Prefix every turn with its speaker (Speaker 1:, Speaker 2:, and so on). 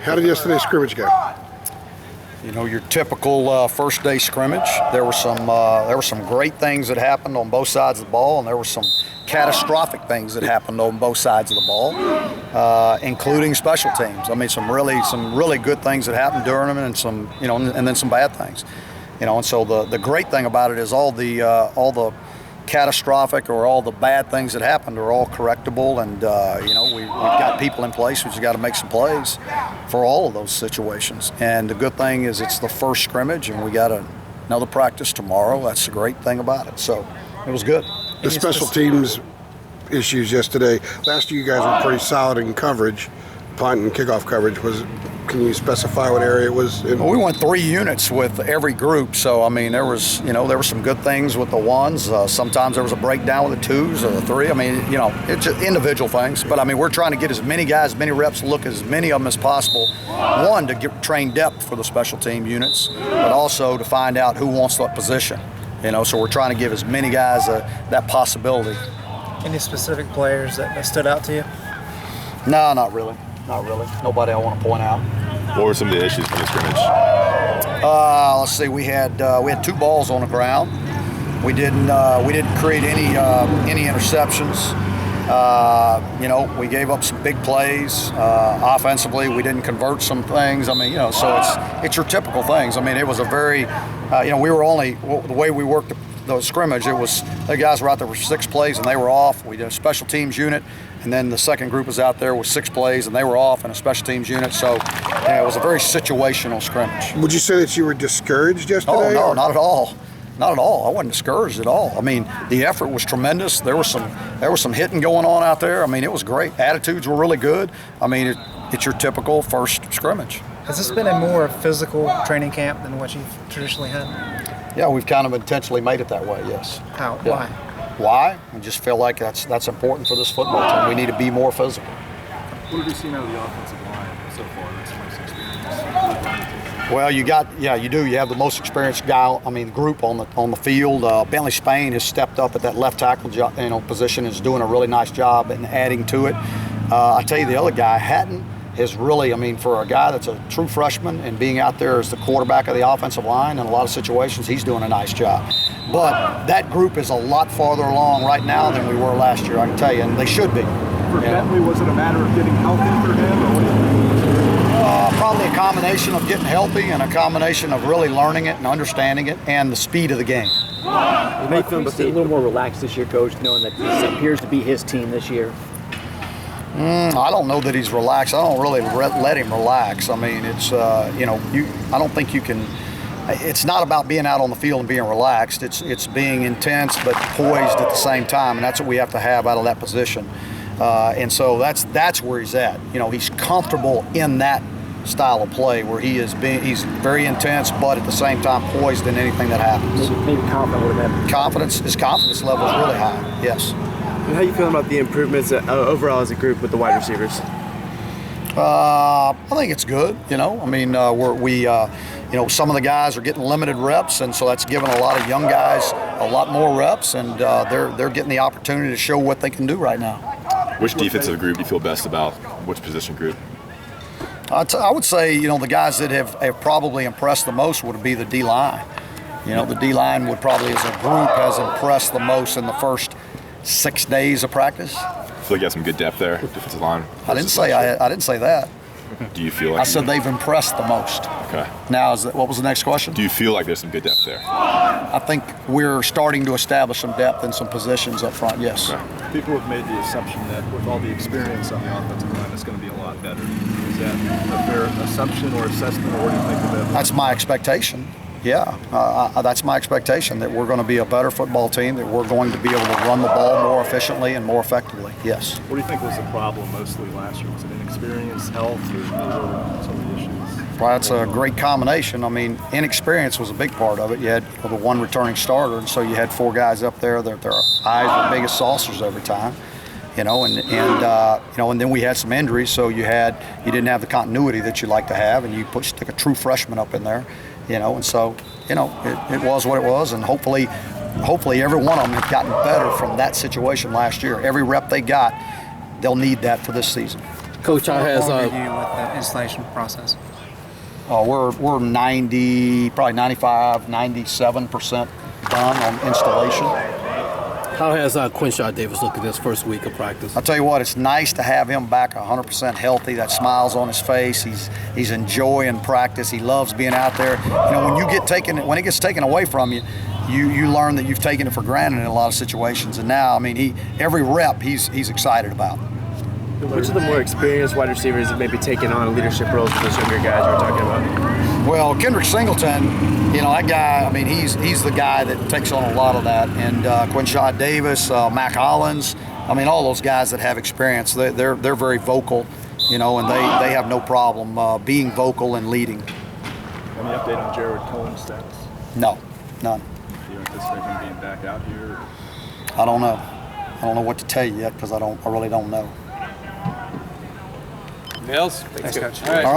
Speaker 1: How did yesterday's scrimmage go?
Speaker 2: You know, your typical first day scrimmage. There were some great things that happened on both sides of the ball, and there were some catastrophic things that happened on both sides of the ball, including special teams. I mean, some really good things that happened during them, and some, you know, and then some bad things. You know, and so the great thing about it is all the catastrophic or all the bad things that happened are all correctable, and you know, we've got people in place. We just got to make some plays for all of those situations. And the good thing is it's the first scrimmage, and we got another practice tomorrow. That's the great thing about it. So it was good.
Speaker 1: The special teams issues yesterday. Last year you guys were pretty solid in coverage, punt and kickoff coverage. Can you specify what area it was in?
Speaker 2: Well, we went 3 units with every group, so I mean there were some good things with the ones. Sometimes there was a breakdown with the 2s or the 3. I mean, you know, it's just individual things. But I mean, we're trying to get as many guys, as many reps, look at as many of them as possible. One, to train depth for the special team units, but also to find out who wants what position. You know, so we're trying to give as many guys that possibility.
Speaker 3: Any specific players that stood out to you?
Speaker 2: No, not really. Not really. Nobody I want to point out.
Speaker 4: What were some of the issues from the scrimmage?
Speaker 2: Let's see. We had 2 balls on the ground. We didn't create any interceptions. You know, we gave up some big plays. Offensively, we didn't convert some things. I mean, you know, so it's your typical things. I mean, it was a very, you know, we were only, the way we worked the scrimmage, it was, the guys were out there for 6 plays and they were off. We did a special teams unit, and then the second group was out there with 6 plays and they were off in a special teams unit. So yeah, it was a very situational scrimmage.
Speaker 1: Would you say that you were discouraged yesterday?
Speaker 2: Oh, no, not at all. Not at all. I wasn't discouraged at all. I mean, the effort was tremendous. There was some hitting going on out there. I mean, it was great. Attitudes were really good. I mean, it's your typical first scrimmage.
Speaker 3: Has this been a more physical training camp than what you've traditionally had?
Speaker 2: Yeah, we've kind of intentionally made it that way, yes.
Speaker 3: How?
Speaker 2: Yeah. Why? We just feel like that's important for this football team. We need to be more physical.
Speaker 5: What have you seen out of the offensive line so far? That's the most experience.
Speaker 2: Well, you do. You have the most experienced guy, group on the field. Bentley Spain has stepped up at that left tackle position, is doing a really nice job and adding to it. I tell you, the other guy, Hatton, is really, for a guy that's a true freshman and being out there as the quarterback of the offensive line in a lot of situations, he's doing a nice job. But that group is a lot farther along right now than we were last year, I can tell you, and they should be.
Speaker 5: For Bentley, was it a matter of getting healthy for him, or what do you think?
Speaker 2: Probably a combination of getting healthy and a combination of really learning it and understanding it and the speed of the game.
Speaker 6: You may feel a little more relaxed this year, Coach, knowing that this appears to be his team this year.
Speaker 2: I don't know that he's relaxed. I don't really let him relax. I mean, it's, I don't think you can, it's not about being out on the field and being relaxed. It's being intense but poised at the same time, and that's what we have to have out of that position. And so that's where he's at. He's comfortable in that style of play where he's very intense, but at the same time poised in anything that happens.
Speaker 6: Maybe confident with him.
Speaker 2: His confidence level is really high. Yes.
Speaker 7: And how are you feeling about the improvements overall as a group with the wide receivers?
Speaker 2: I think it's good. Some of the guys are getting limited reps, and so that's giving a lot of young guys a lot more reps, and they're getting the opportunity to show what they can do right now.
Speaker 4: Which defensive group do you feel best about? Which position group?
Speaker 2: I would say, the guys that have probably impressed the most would be the D-line. The D-line would probably, as a group, has impressed the most in the first 6 days of practice.
Speaker 4: I feel like you have some good depth there, defensive line.
Speaker 2: I didn't say that.
Speaker 4: Do you feel like?
Speaker 2: I said they've impressed the most.
Speaker 4: Okay.
Speaker 2: Now, what was the next question?
Speaker 4: Do you feel like there's some good depth there?
Speaker 2: I think we're starting to establish some depth in some positions up front, yes.
Speaker 4: Okay.
Speaker 5: People have made the assumption that with all the experience on the offensive line, it's going to be a lot better. Is that a fair assumption or assessment, or what do you think of that?
Speaker 2: That's my expectation. Yeah, that's my expectation, that we're going to be a better football team, that we're going to be able to run the ball more efficiently and more effectively, yes.
Speaker 5: What do you think was the problem mostly last year? Was it inexperience, health, or some of the issues?
Speaker 2: Well, that's a great combination. Inexperience was a big part of it. You had the one returning starter, and so you had 4 guys up there that their eyes were big as saucers every time. And then we had some injuries, so you didn't have the continuity that you like to have, and you took a true freshman up in there. And so, it was what it was, and hopefully every one of them have gotten better from that situation last year. Every rep they got, they'll need that for this season.
Speaker 8: Coach, how has
Speaker 3: Overview with the installation process.
Speaker 2: We're 90, probably 95, 97% done on installation.
Speaker 8: Quinshot Davis looked at this first week of practice?
Speaker 2: I'll tell you what, it's nice to have him back 100% healthy. That smile's on his face. He's enjoying practice. He loves being out there. You know, when it gets taken away from you, you learn that you've taken it for granted in a lot of situations. And now, I mean, every rep he's excited about.
Speaker 7: Which of the more experienced wide receivers have maybe taken on leadership roles for those younger guys we're talking about?
Speaker 2: Well, Kendrick Singleton, you know, that guy, I mean, he's the guy that takes on a lot of that. And Quinshot Davis, Mac Hollins, I mean, all those guys that have experience, they're very vocal, you know, and they have no problem being vocal and leading.
Speaker 5: Any update on Jared Cohen's status?
Speaker 2: No, none.
Speaker 5: Do you anticipate him being back out here?
Speaker 2: I don't know. I don't know what to tell you yet because I really don't know.
Speaker 9: Nails?
Speaker 3: Thanks, Coach.
Speaker 9: All right.
Speaker 2: All right.